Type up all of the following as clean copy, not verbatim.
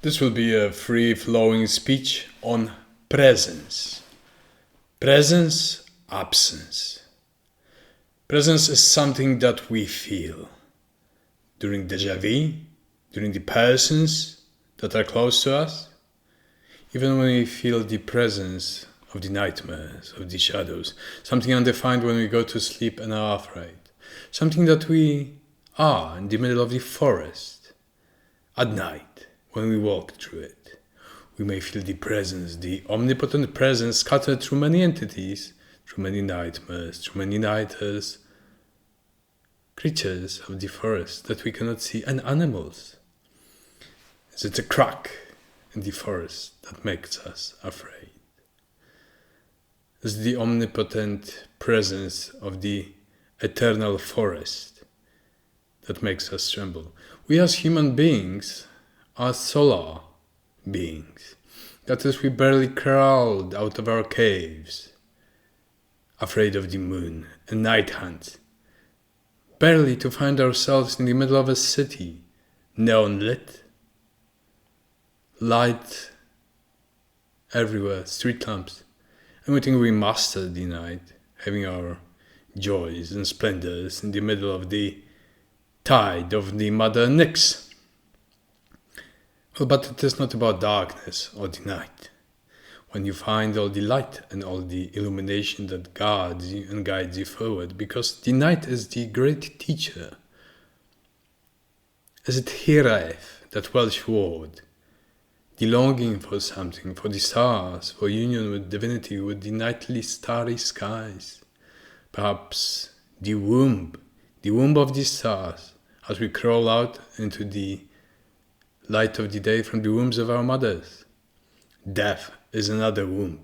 This will be a free-flowing speech on presence. Presence, absence. Presence is something that we feel during déjà vu, during the persons that are close to us, even when we feel the presence of the nightmares, of the shadows, something undefined when we go to sleep and are afraid, something that we are in the middle of the forest at night when we walk through it. We may feel the presence, the omnipotent presence scattered through many entities, through many nightmares, through many nighters, creatures of the forest that we cannot see, and animals. Is it a crack in the forest that makes us afraid? Is the omnipotent presence of the eternal forest that makes us tremble? We as human beings are solar beings. That is, we barely crawled out of our caves, afraid of the moon and night hunts, barely to find ourselves in the middle of a city, neon lit, light everywhere, street lamps, and we think we mastered the night, having our joys and splendors in the middle of the tide of the mother Nyx. Well, but it is not about darkness or the night. When you find all the light and all the illumination that guards you and guides you forward, because the night is the great teacher. Is it Hiref, that Welsh word, the longing for something, for the stars, for union with divinity, with the nightly starry skies? Perhaps the womb of the stars, as we crawl out into the light of the day from the wombs of our mothers. Death is another womb.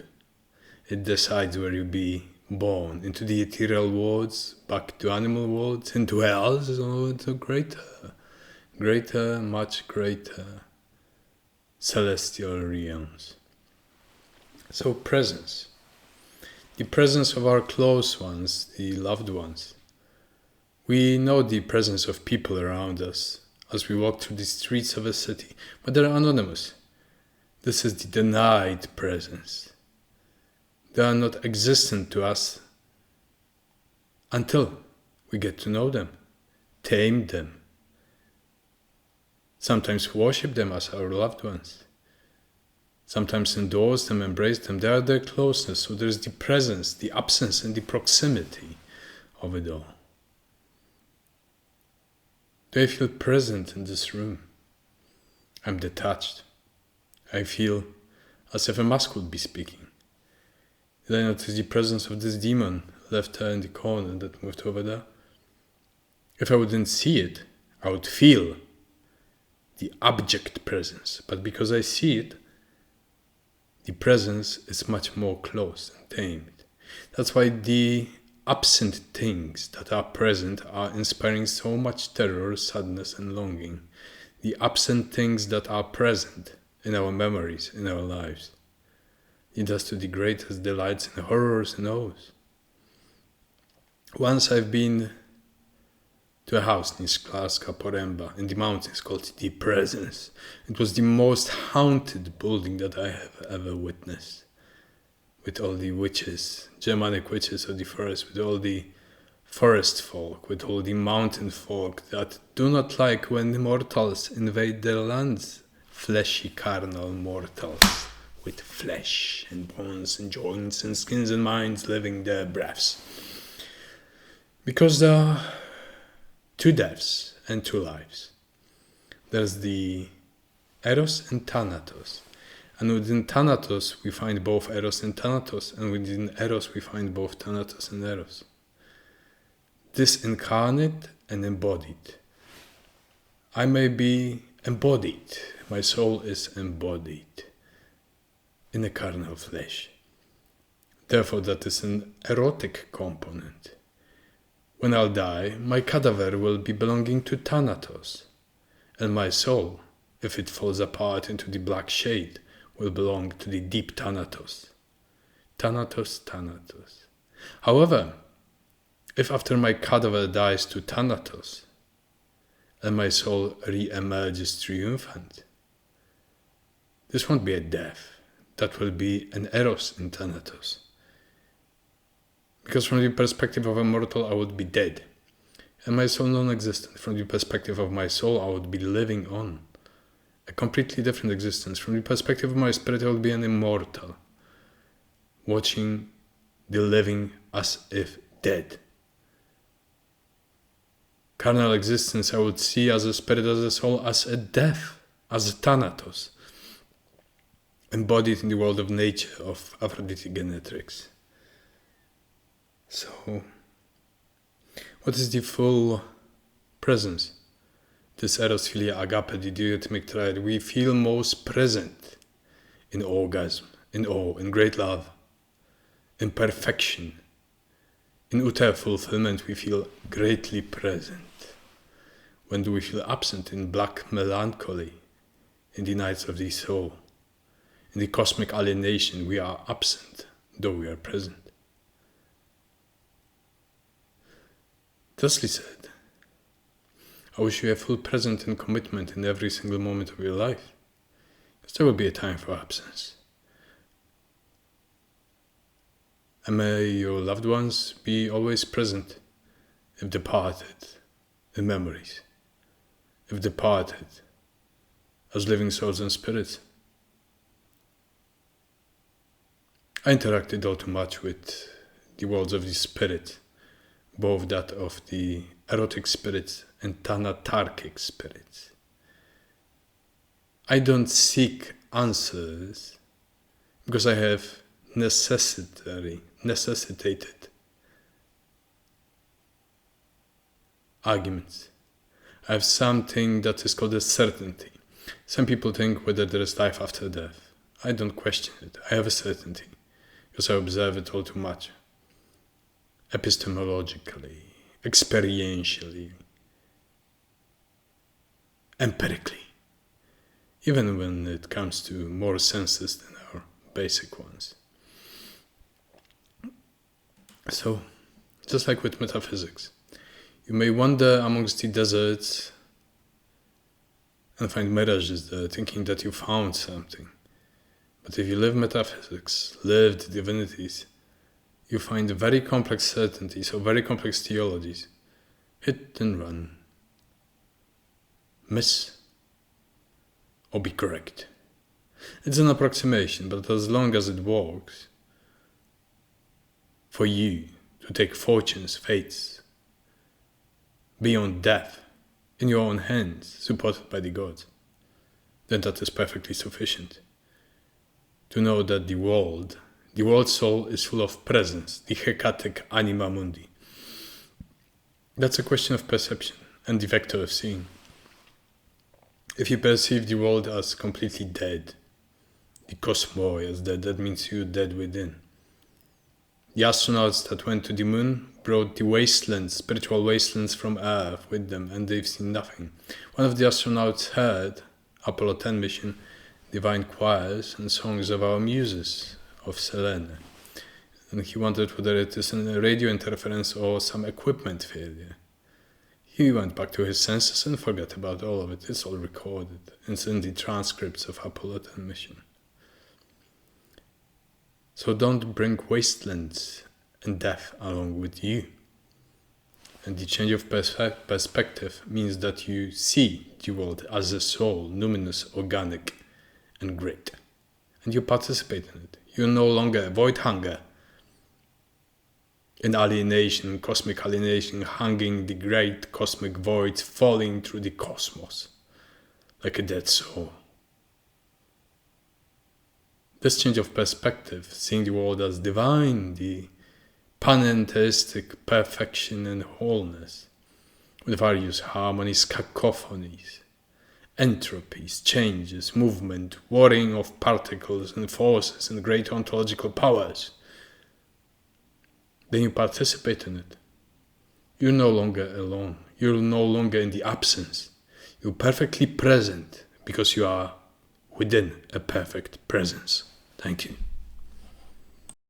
It decides where you be born, into the ethereal worlds, back to animal worlds, into hells, or into greater, much greater celestial realms. So presence. The presence of our close ones, the loved ones. We know the presence of people around us as we walk through the streets of a city, but they're anonymous. This is the denied presence. They are not existent to us until we get to know them, tame them, sometimes worship them as our loved ones, sometimes endorse them, embrace them. They are their closeness, so there's the presence, the absence, and the proximity of it all. Do I feel present in this room? I'm detached. I feel as if a mask would be speaking. Did I notice the presence of this demon left there in the corner that moved over there? If I wouldn't see it, I would feel the abject presence. But because I see it, the presence is much more close and tamed. That's why the absent things that are present are inspiring so much terror, sadness, and longing. The absent things that are present in our memories, in our lives, lead us to the greatest delights and horrors and woes. Once I've been to a house near Sklarska Poręba in the mountains called the Presence. It was the most haunted building that I have ever witnessed. With all the witches, Germanic witches of the forest, with all the forest folk, with all the mountain folk that do not like when mortals invade their lands. Fleshy, carnal mortals with flesh and bones and joints and skins and minds living their breaths. Because there are two deaths and two lives. There's the Eros and Thanatos. And within Thanatos we find both Eros and Thanatos, and within Eros we find both Thanatos and Eros. Disincarnate and embodied. I may be embodied, my soul is embodied in a carnal flesh. Therefore that is an erotic component. When I'll die, my cadaver will be belonging to Thanatos, and my soul, if it falls apart into the black shade, will belong to the deep Thanatos. Thanatos, Thanatos. However, if after my cadaver dies to Thanatos, and my soul re-emerges triumphant, This won't be a death. That will be an Eros in Thanatos. Because from the perspective of a mortal, I would be dead. And my soul non-existent. From the perspective of my soul, I would be living on. A completely different existence. From the perspective of my spirit, I would be an immortal. Watching the living as if dead. Carnal existence I would see as a spirit, as a soul, as a death, as a Thanatos, embodied in the world of nature, of Aphrodite genetrics. So, what is the full presence? This Eros, Philia, Agape, the duotemic triad, we feel most present in orgasm, in awe, in great love, in perfection. In utter fulfillment, we feel greatly present. When do we feel absent? In black melancholy, in the nights of the soul. In the cosmic alienation, we are absent, though we are present. Thusly said, I wish you a full present and commitment in every single moment of your life, because there will be a time for absence. And may your loved ones be always present, if departed, in memories, if departed, as living souls and spirits. I interacted all too much with the worlds of the spirit, both that of the erotic spirits and thanatarchic spirits. I don't seek answers because I have necessitated arguments. I have something that is called a certainty. Some people think whether there is life after death. I don't question it. I have a certainty because I observe it all too much. Epistemologically, experientially, empirically, even when it comes to more senses than our basic ones. So, just like with metaphysics, you may wander amongst the deserts and find mirages there, thinking that you found something. But if you live metaphysics, live the divinities, you find very complex certainties or very complex theologies. Hit and run. Miss or be correct. It's an approximation, but as long as it works, for you to take fortunes, fates, beyond death, in your own hands, supported by the gods, then that is perfectly sufficient. To know that the world soul is full of presence, the hecatic anima mundi. That's a question of perception and the vector of seeing. If you perceive the world as completely dead, the cosmos as dead, that means you're dead within. The astronauts that went to the moon brought the wastelands, spiritual wastelands from Earth with them, and they've seen nothing. One of the astronauts heard, Apollo 10 mission, divine choirs and songs of our muses, of Selene. And he wondered whether it is a radio interference or some equipment failure. He went back to his senses and forgot about all of it. It's all recorded. It's in the transcripts of Apollo 10 mission. So don't bring wastelands and death along with you. And the change of perspective means that you see the world as a soul, luminous, organic, and great. And you participate in it. You no longer avoid hunger. In alienation, cosmic alienation, hanging the great cosmic voids, falling through the cosmos like a dead soul. This change of perspective, seeing the world as divine, the panentheistic perfection and wholeness, with various harmonies, cacophonies, entropies, changes, movement, warring of particles and forces and great ontological powers, then you participate in it. You're no longer alone. You're no longer in the absence. You're perfectly present because you are within a perfect presence. Thank you.